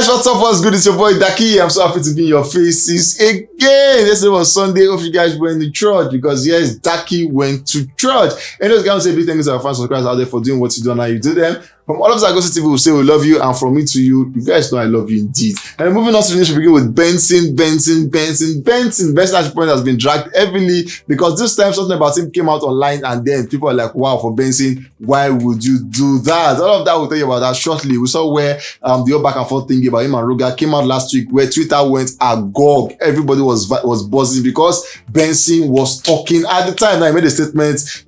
guys, what's up? What's good? It's your boy Daki. I'm so happy to be in your faces again. Yesterday was Sunday. Hope you guys went to church because yes, Daki went to church. And those guys say big thanks to our fans subscribers out there for doing what you do and how you do them. From all of us at Gossip TV, we say we love you, and from me to you, you guys know I love you indeed. And moving on to the news, we begin with Benson. Benson at the point has been dragged heavily because this time something about him came out online, and then people are like, "Wow, for Benson, why would you do that?" All of that we'll tell you about that shortly. We saw where the whole back and forth thing about him and Ruga came out last week, where Twitter went agog. Everybody was buzzing because Benson was talking at the time. Now he made a statement,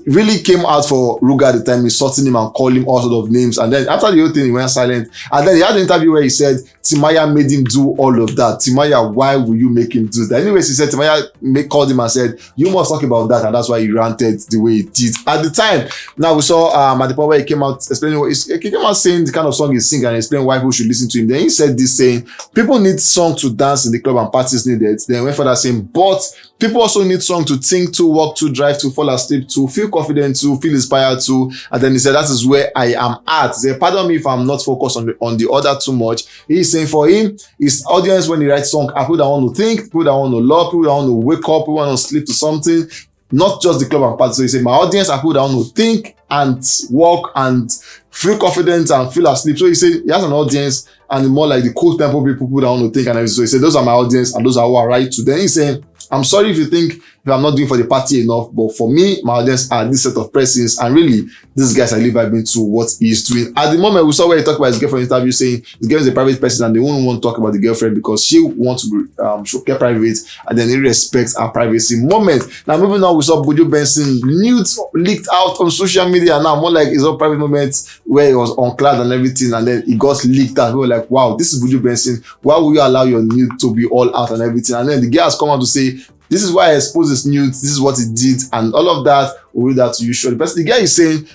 really came out for Ruga at the time, insulting him and calling him all sort of names, and then after the whole thing he went silent, and then he had an interview where he said Timaya made him do all of that. Timaya, why will you make him do that? Anyways, he said Timaya called him and said you must talk about that, and that's why he ranted the way he did at the time. Now we saw at the point where he came out explaining he came out saying the kind of song he's singing and explain why people should listen to him. Then he said this, saying people need song to dance in the club and parties needed. Then went further saying but people also need song to think to, walk to, drive to, fall asleep to, feel confident to, feel inspired to. And then he said that is where I am at. He said, pardon me if I'm not focused on the other too much. He's saying for him, his audience when he writes song are people that want to think, people that want to love, people that want to wake up, people want to sleep to something, not just the club and party. So he said my audience are people that want to think and walk and feel confident and feel asleep. So he said he has an audience and more like the cool tempo people that want to think and everything. So he said those are my audience and those are who I write to. Then he's saying, I'm sorry if you think I'm not doing for the party enough, but for me, my audience are this set of persons, and really, these guys are living to what he's doing. At the moment, we saw where he talked about his girlfriend interview, saying his girlfriend is a private person, and they won't want to talk about the girlfriend because she wants to be kept private, and then he respects her privacy moment. Now, moving on, we saw Buju Benson nudes leaked out on social media. Now, more like his own private moments where he was on cloud and everything, and then it got leaked out. We were like, wow, this is Buju Benson. Why will you allow your nude to be all out and everything? And then the girl has come out to say, this is why I exposed this nudes, this is what he did, and all of that, we'll read that to you shortly. But the guy is saying,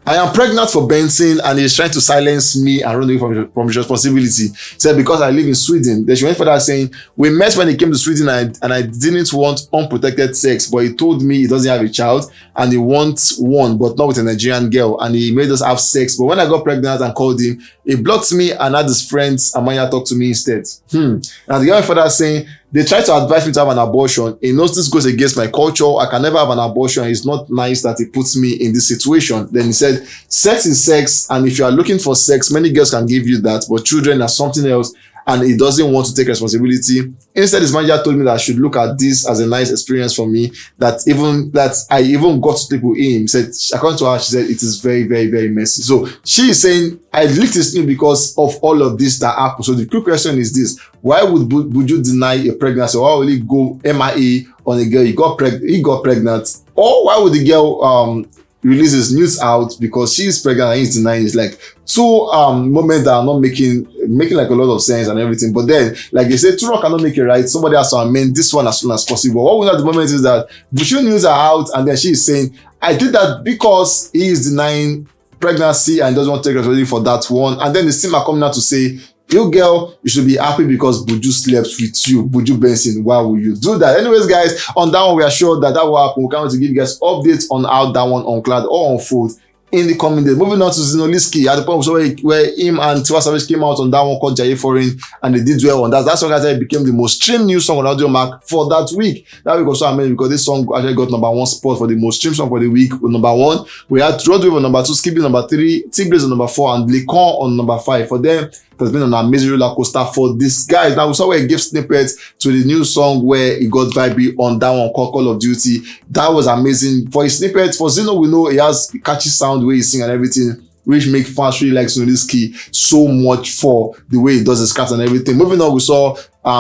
I am pregnant for Benson and he's trying to silence me and run away from his responsibility. He said, because I live in Sweden. Then she went further saying, we met when he came to Sweden and I didn't want unprotected sex, but he told me he doesn't have a child and he wants one, but not with a Nigerian girl. And he made us have sex. But when I got pregnant and called him, he blocked me and had his friends Amaya talk to me instead. And the guy went further saying, they try to advise me to have an abortion. He knows this goes against my culture. I can never have an abortion. It's not nice that he puts me in this situation. Then he said, sex is sex. And if you are looking for sex, many girls can give you that. But children are something else. And he doesn't want to take responsibility. Instead, his manager told me that I should look at this as a nice experience for me. That I even got to sleep with him. He said, according to her, she said, it is very, very, very messy. So she is saying, I leaked this news because of all of this that happened. So the quick question is this. Why would Buju deny a pregnancy? Why will he go MIA on a girl? He got pregnant. Or why would the girl release his news out because she's pregnant and he's denying? It's like two moments that are not making like a lot of sense and everything. But then, like they say, two wrongs cannot make it right. Somebody has to amend this one as soon as possible. What we know at the moment is that Buju news are out and then she is saying, I did that because he is denying pregnancy and doesn't want to take responsibility for that one. And then the team are coming out to say, you girl, you should be happy because Buju slept with you. Buju Benson, why will you do that? Anyways, guys, on that one, we are sure that will happen. We can't wait to give you guys updates on how that one on cloud or on food in the coming days. Moving on to Zinoleesky, at the point where him and Tiwa Savage came out on that one called Jaye Foreign, and they did well on that. That song actually became the most streamed new song on Audio Mark for that week. That week was so amazing because this song actually got #1 spot for the most streamed song for the week with #1. We had Roadwave on #2, Skippy on #3, T-Blaze on #4, and Lecon on #5. For them, it has been an amazing roller coaster for these guys. Now we saw where he gave snippets to the new song where he got vibey on that one called Call of Duty. That was amazing. For his snippets, for Zino, we know he has a catchy sound where he sing and everything, which make fans really like Zinoleesky so much for the way he does his cats and everything. Moving on, we saw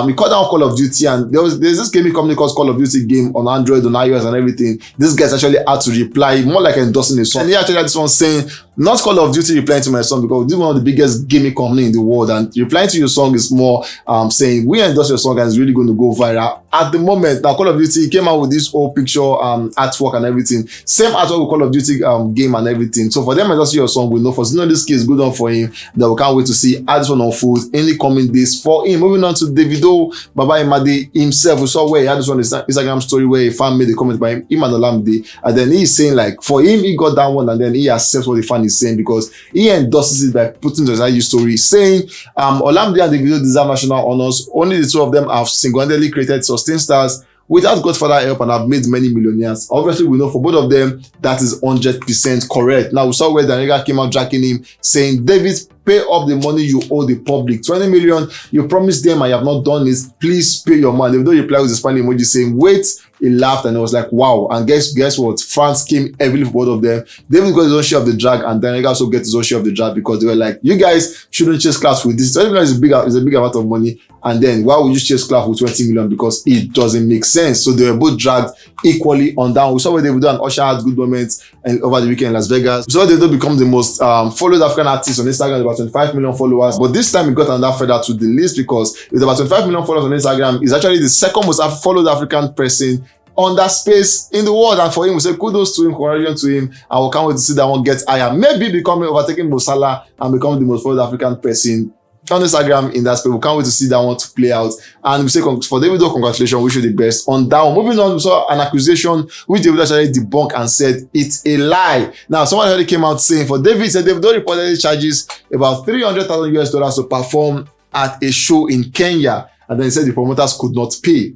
he called down Call of Duty, and there's this gaming company called Call of Duty game on Android, on iOS and everything. This guys actually had to reply, more like endorsing a song. And he actually had this one saying, not Call of Duty replying to my song, because this is one of the biggest gaming company in the world, and replying to your song is more saying, we endorse your song and it's really going to go viral. At the moment, now Call of Duty came out with this whole picture, artwork and everything. Same artwork with Call of Duty game and everything. So for them, endorse your song, we know for Zinoleesky is good on for him, that we can't wait to see how this one unfold in the coming days for him. Moving on to Davido. Davido, Baba Imade himself, we saw where he had this one Instagram story where a fan made a comment by him and Olamide, and then he's saying like for him he got that one and then he accepts what the fan is saying because he endorses it by putting the IG story saying Olamide and Davido deserve national honors. Only the two of them have single-handedly created sustained stars without Godfather help and have made many millionaires. Obviously, we know for both of them that is 100% correct. Now we saw where Daniela came out jacking him, saying, David, pay up the money you owe the public. 20 million, you promised them and you have not done it. Please pay your money. They don't reply with a smiling emoji saying, wait. He laughed and it was like, wow. And guess what? Fans came heavily for both of them. David got his own share of the drag and Daniela also gets his own share of the drag because they were like, you guys shouldn't chase clout with this. 20 million is a big amount of money. And then why would you chase clout with 20 million? Because it doesn't make sense. So they were both dragged equally on down. We saw where Davido and Usher had good moments and over the weekend in Las Vegas. We saw Davido become the most followed African artist on Instagram, about 25 million followers. But this time he got another feather to the list because with about 25 million followers on Instagram, he's actually the second most followed African person on that space in the world. And for him, we say kudos to him, congratulations to him, and we can't wait to see that one get higher, maybe becoming overtaking Mo Salah and becoming the most followed African person on Instagram in that space. We can't wait to see that one to play out. And we say for Davido, congratulations, wish you the best on that one. Moving on, we saw an accusation which Davido actually debunked and said it's a lie. Now someone already came out saying for David, said Davido reportedly charges about $300,000 to perform at a show in Kenya, and then he said the promoters could not pay.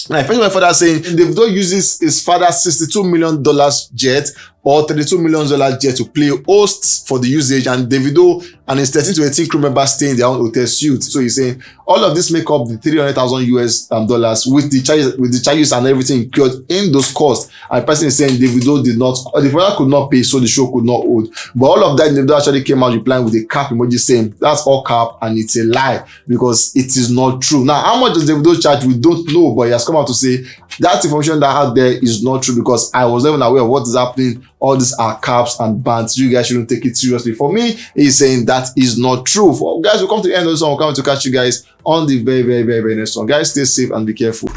Now, I went further saying Davido uses his father's $62 million jet or $32 million jet to play hosts for the usage, and Davido and his 13 to 18 crew members stay in their own hotel suite. So he's saying all of this make up the $300,000 with the charges and everything incurred in those costs. And the person is saying Davido did not, or the product could not pay, so the show could not hold. But all of that, Davido actually came out replying with a cap emoji saying that's all cap and it's a lie because it is not true. Now, how much does Davido charge? We don't know, but he has come out to say that information that out there is not true because I was not even aware of what is happening. All these are caps and bans. You guys shouldn't take it seriously. For me, he's saying that is not true. For guys, we'll come to the end of this one. We'll come to catch you guys on the very next one. Guys, stay safe and be careful.